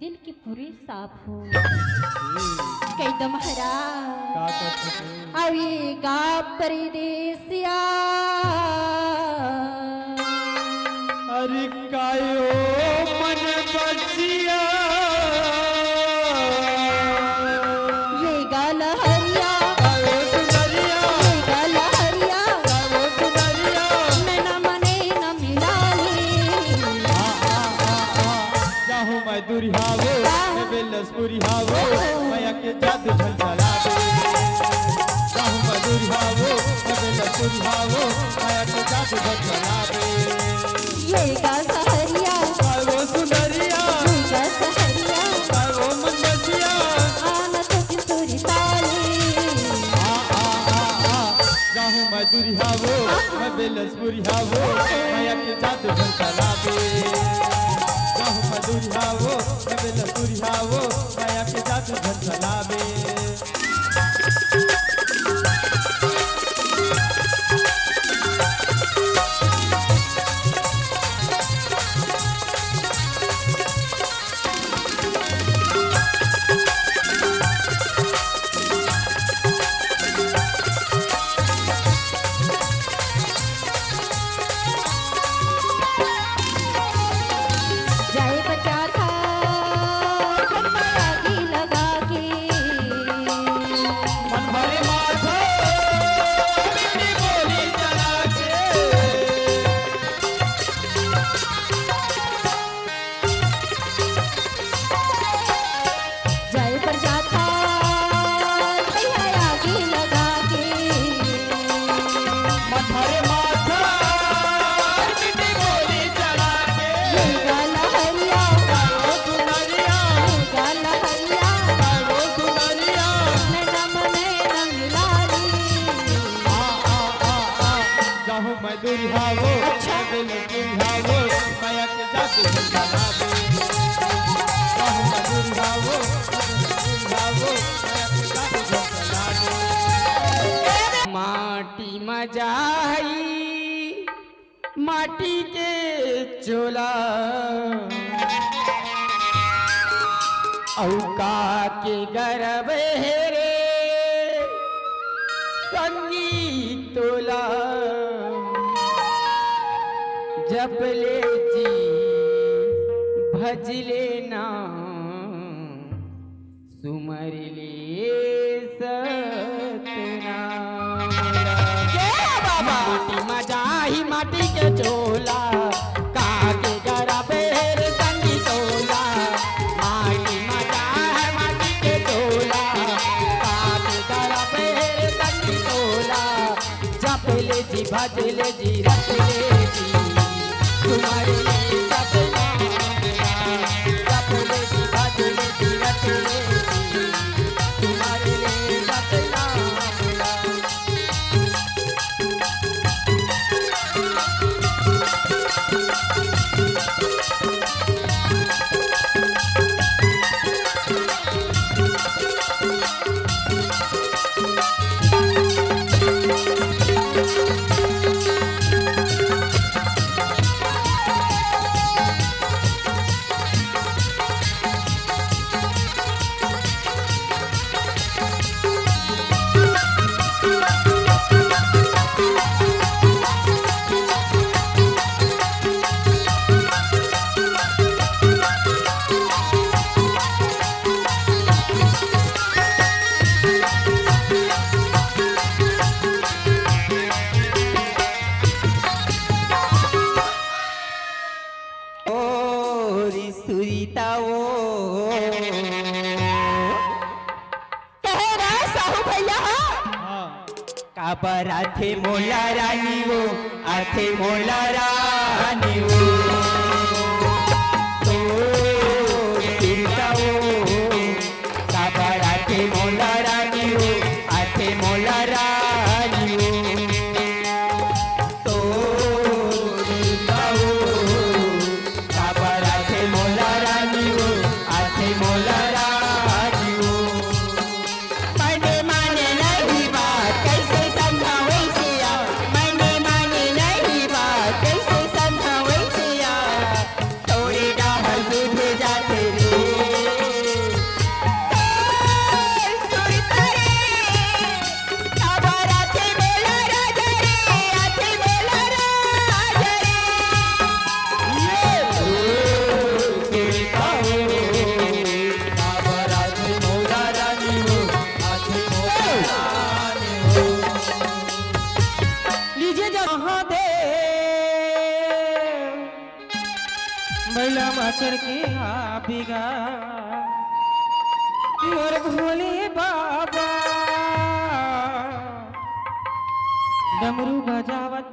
दिल की पूरी साफ हो कई दमहरा अवी का परदेसिया अरे कायो मन बसिया ये गाल हरिया कायो सुनरिया ये गाल हरिया कायो सुनरिया मैं न मने न मिलाली चाहूं मैं दुरिहावो मैं बेलसपुरी हावो माया के जादू झलझला दे चाहूं मैं दुरिहावो मैं बेलसपुरी हावो माया के जादू झलझला दे ये गाल हरिया कायो सुनरिया ये गाल हरिया कायो मन बसिया आना तो किंतुरी ताली चाहूं मैं दुरिहावो मैं बेलसपुरी हावो माया के जादू झलझला दे चाहूं मैं दुरिहावो मैं बेलसपुरी हावो माया के जादू झलझला दे जाए बचा था आगी लगा के मन भरे माथा मीठी बोली चला के जाए पर जाता आगी लगा के मन भरे माथा मीठी बोली चला के ये गाल हरिया कायो सुनरिया ये गाल हरिया कायो सुनरिया मैं न मने न मिलाली चाहूं मैं दुरिहावो मैं बेलसपुरी हावो माया के जादू झलझला दे चाहूं मैं दुरिहावो मैं बेलसपुरी हावो माया के जादू झलझला दे माटी मजाई माटी के चोला औका के गरब हेरे संगीत तोला जपले जी भजले ना सुमर ले सतनाम माटी मजाही माटी के चोला काके गरा बेर संगी तोला माटी मजा है माटी के चोला काके गरा बेर संगी तोला जपले जी भजले जी रटले जी तुम्हारे लिए सतनाम जपले जी भजले जी रटले जी तुम्हारे लिए सतनाम ओरी सुरीता वो कहरा साहू भैया काबर आथे मोला रानी वो आथे मोला रानी वो तो सुरीता वो काबर आथे मोला रानी वो आथे मोला रानी वो तो सुरीता वो काबर आथे मोला रानी वो आथे मोला रानी वो मैंने माने नहीं बात कैसे समझावे सिया मैंने माने नहीं बात कैसे समझावे सिया माचर के आबेगा मोर भोले बाबा डमरू बजावत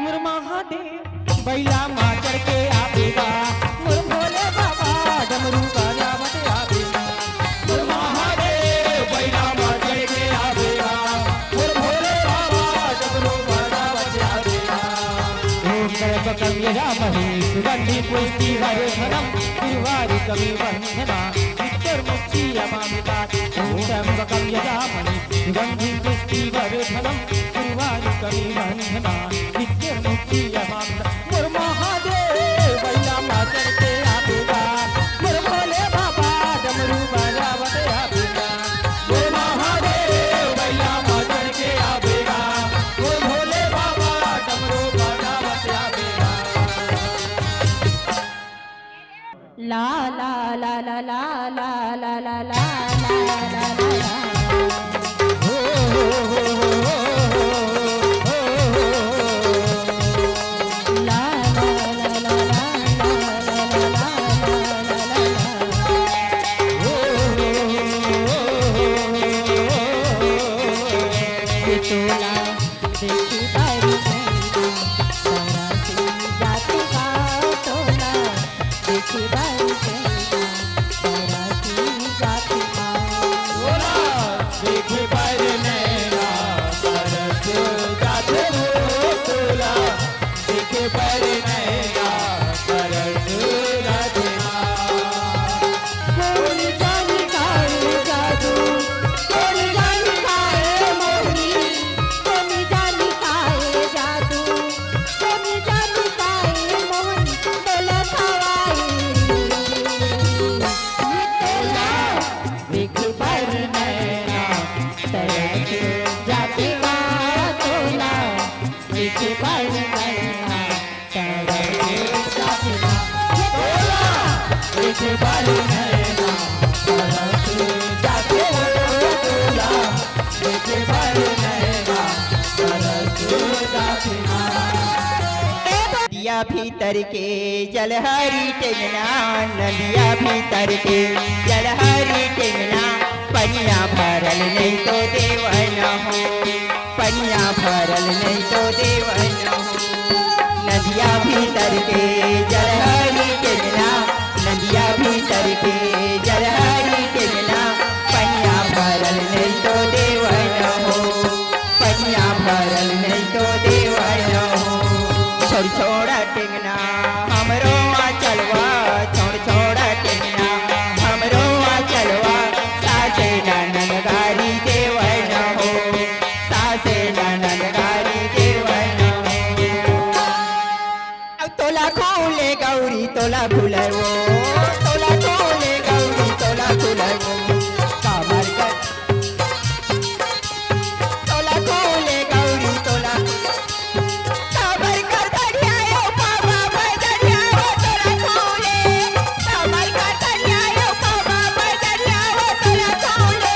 मोर महादेव बैला माचर के आबेगा मोर भोले बाबा डमरू बजावत आबेगा मोर महादेव बैला माचर के आबेगा मोर भोले बाबा डमरू बजावत आबेगा ओम सर्वकम यजामहे सुगंधि पुष्टि वर्धनम तिरुवारि कवि वंदना नित्यर मुक्ति अमामिता ओम सर्वकम यजामहे सुगंधि पुष्टि वर्धनम तिरुवारि कवि वंदना नित्यर मुक्ति अमामिता मोर महादेव बैला माचर के आबेगा मोर भोले बाबा डमरू बजावत आबेगा मोर महादेव बैला माचर के आबेगा मोर भोले बाबा डमरू बजावत आबेगा ला ला ला ला ला ला ला ला ला ला ला ला नदिया भीतर के जलहरी टेंगना नदिया भीतर के जलहरी टेंगना पनिया भरल नहीं तो देवन हो पनिया भरल नहीं तो देवन हो नदिया भीतर के जलहरी टेंगना नदिया भीतर के जलहरी टेंगना पनिया भरल नहीं तो देवन हो पनिया भरल नहीं तो देवन हो छोड़ छोड़ा टेंगना हमरो चलवा छोड़ छोड़ा टेंगना हमरो चलवा सासे ननन गारी देवन हो सासे ननन गारी देवन हो अब तोला खोले गौरी तोला खुलवो तोला खोले गौरी तोला खुलवो काबर कर तोला खोले गौरी तोला काबर कर दरियायो बाबा दरियायो तोला खोले काबर कर दरियायो बाबा दरियायो तोला खोले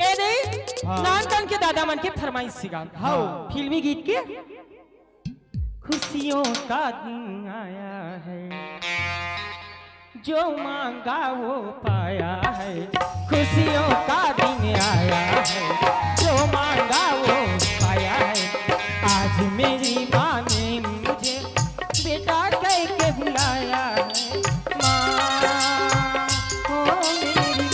ए रे नानकन के दादा मन के फरमाइश सिगान हाँ। फिल्मी गीत के खुशियों का दिन आया है जो मांगा वो पाया है खुशियों का दिन आया है जो मांगा वो पाया है आज मेरी माँ ने मुझे बेटा कह के बुलाया है माँ ओ मेरी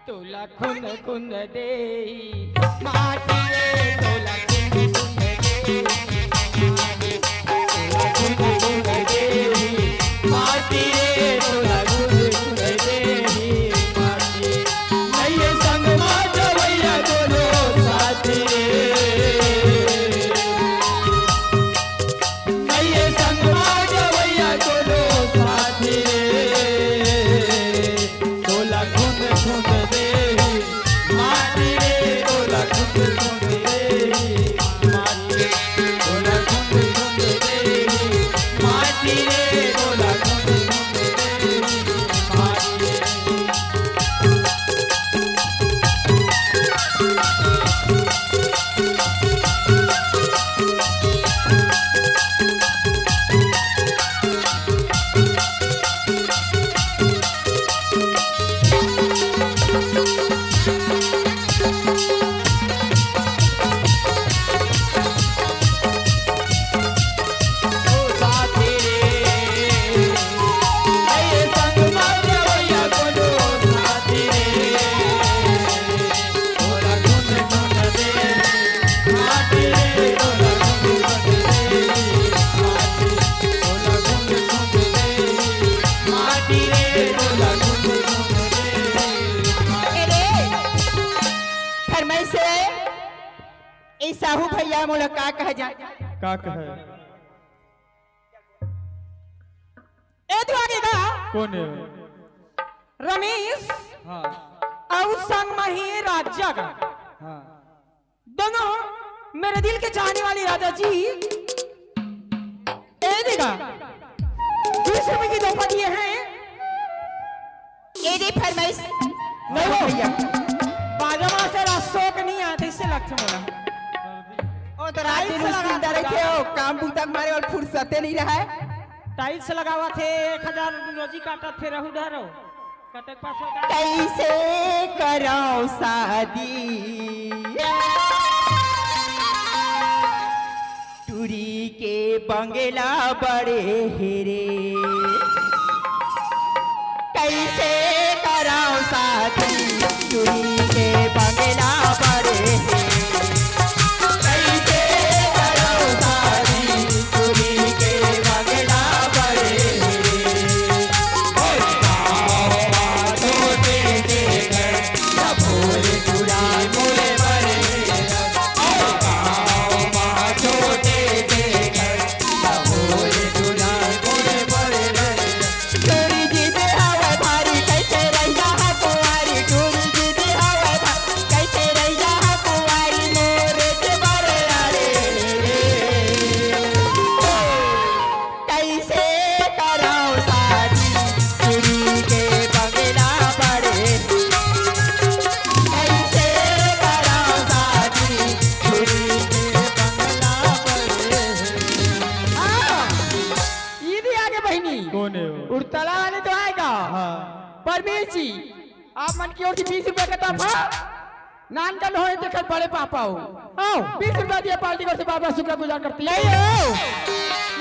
तोला खुन खुन दे माटी रे तोला खुन खुन दे तोला खुन खुन दे माटी रे तोला खुन खुन दे माटी नये संग माता भैया दोनों साथी रे नये संग माता भैया दोनों साथी रे तोला खुन खुन दे माटी रे तोला खुन खुन दे माटी तोला खुन खुन दे माटी रे तोला खुन खुन दे माटी साहू भैया मोला का कह जा का कहे ए दुआरे का कौन है रमेश हाँ और संग मही राजा का हाँ दोनों मेरे दिल के चाहने वाले राजा जी ए देखा 20 रुपए की दो दिए हैं एडी फरमाइश नहीं भैया बाजवा से रास्तों के नहीं आते इससे लक्ष्य मोला ओ तो रात दिन उसकी रखे हो काम बुतक मारे और फुर्सते नहीं रहा है टाइल्स लगावा थे 1000 रोजी काटा थे रहू डरो कटक पास होगा कैसे कराओ शादी टूरी के बंगला बड़े हेरे कैसे कराओ शादी टूरी के बंगला बड़े हेरे उड़तला वाले तो आएगा परमेश जी आप मन की ओर से 20 रुपए का तोहफा नान कल हो देखकर बड़े पापा हो 20 रुपया दिया पार्टी को से बाबा शुक्र गुजार करती है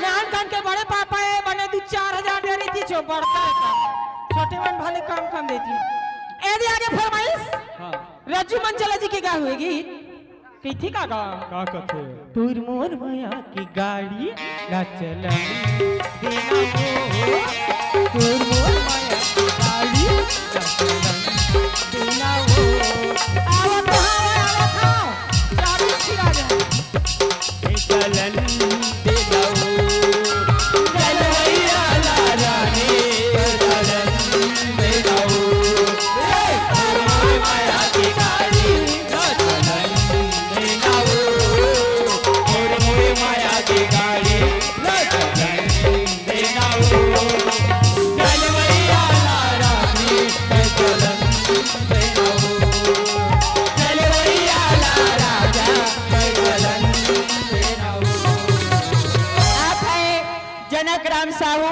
नान खान के बड़े पापा है बने 2-4,000 दे रही थी जो बढ़ता है छोटे मन भले कम देती ऐसे आगे फरमाइश रज्जू मंचला जी की गा हुएगी कथी का गा का कथे तोर मोर माया की गाड़ी ना चला देना हो तोर मोर माया की गाड़ी ना चला देना हो आवत खाओ गाड़ी छिरा जाए चलन देना हो चलवैया लाला ने चलन देना हो तोर मोर माया की गाड़ी ना चलन देना हो तोर मोर माया की गाड़ी ना चलन देना हो चलवैया लाला ने चलन देना हो चलवैया लाला चलन देना हो। आप है जनक राम साहू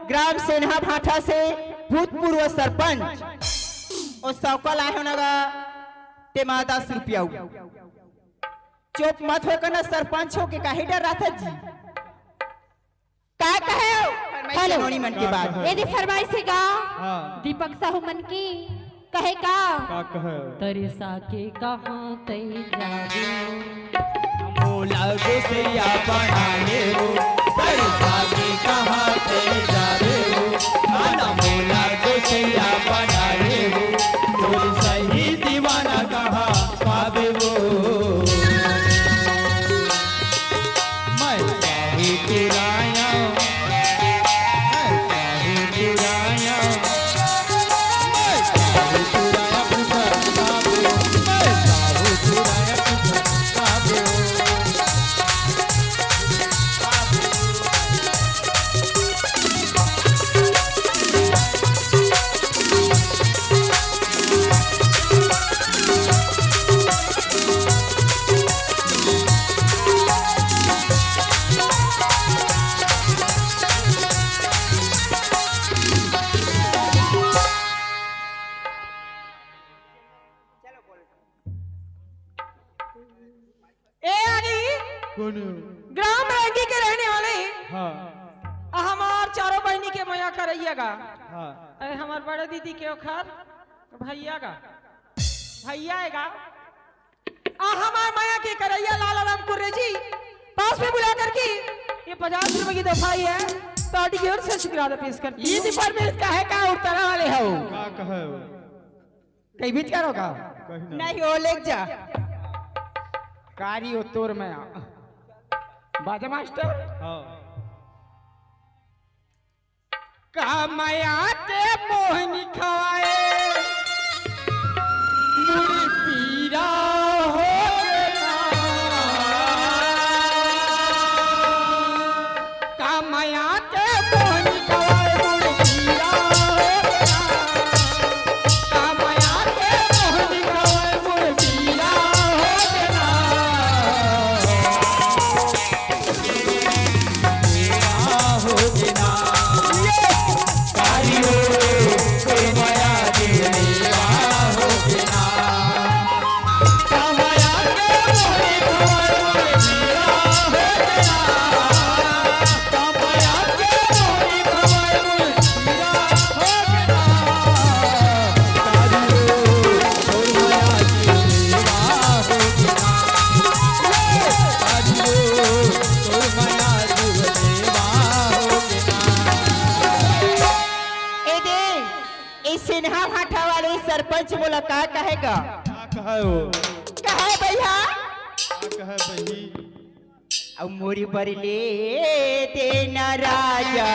ग्राम सेन्हा भाठा से भूतपूर्व सरपंच और सौकल आए होगा ते 10 रुपया चुप मत होकर ना सरपंच हो के काहे डर रहा था जी का कहे हो हेलो सोनी मन की बात है। यदि फरमाइश है गा हाँ दीपक साहू मन की कहे का का कहे तरसा के कहाँ तई जावे मोला गुसिया बनाए हो तरसा के कहाँ से जावे हो आना मोला गुसिया बनाए हो तोर सही दीवाना कहाँ पावे हो मैं साहू चुराया मैं साहू चुराया मैं साहू चुराया पुछा पावे हो मैं साहू चुराया पुछा पावे हो ए आनी कौन ग्राम रंगी के रहने वाले हाँ हमार चारों बहनी के मया करैयागा हाँ अरे हमार बड़े दीदी के ओखर भैया गा भैया आएगा हमार माया के करैया लाला राम कुर्रे जी पास में बुला करके ये 50 रुपए की दफाई है पार्टी की ओर से शुक्राना पेश करती ये डिपार्टमेंट का है का उतरा वाले हो का कहे हो कहीं बीच करो का कहीं ना नहीं हो ले जा कारी तोर में बाजा मास्टर हाँ का माया के मोहनी खवाए मुरी पीरा हो गेला का माया के मोहनी खवाए मुरी पीरा हो गेला का माया के मोहनी खवाए मुरी पीरा हो गेला हो बिना कारियो कोई माया देवा हो बिना कामया के मोहे भवर जीरा हो बिना कामया के मोहे भवर जीरा हो बिना कारियो कोई माया देवा हो बिना कारियो कोई माया देवा हो बिना ए दे इस सिन्हा भाटा वाले सरपंच बोला का कहेगा का कहे हो कहे भैया का कहे बही अब मोरी बरले देना राजा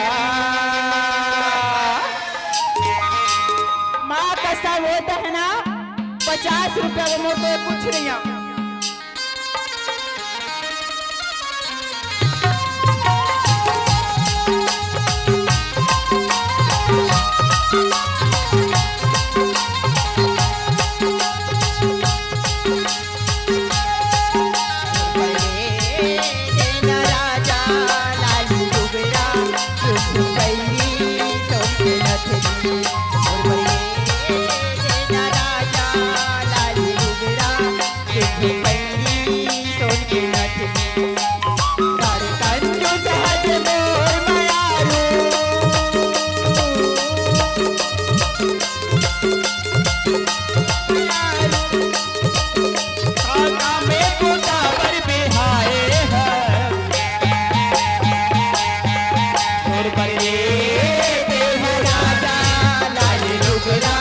माँ का सब होता है ना 50 रुपया का मोर तो कुछ नहीं है देना राजा लाल डुबरा देना राजा लाल डुबरा सोन के नथनी कर कंजू सहज मोर मयारू काका में गोदावर बिहाए है और बड़े देव राजा लाल डुबरा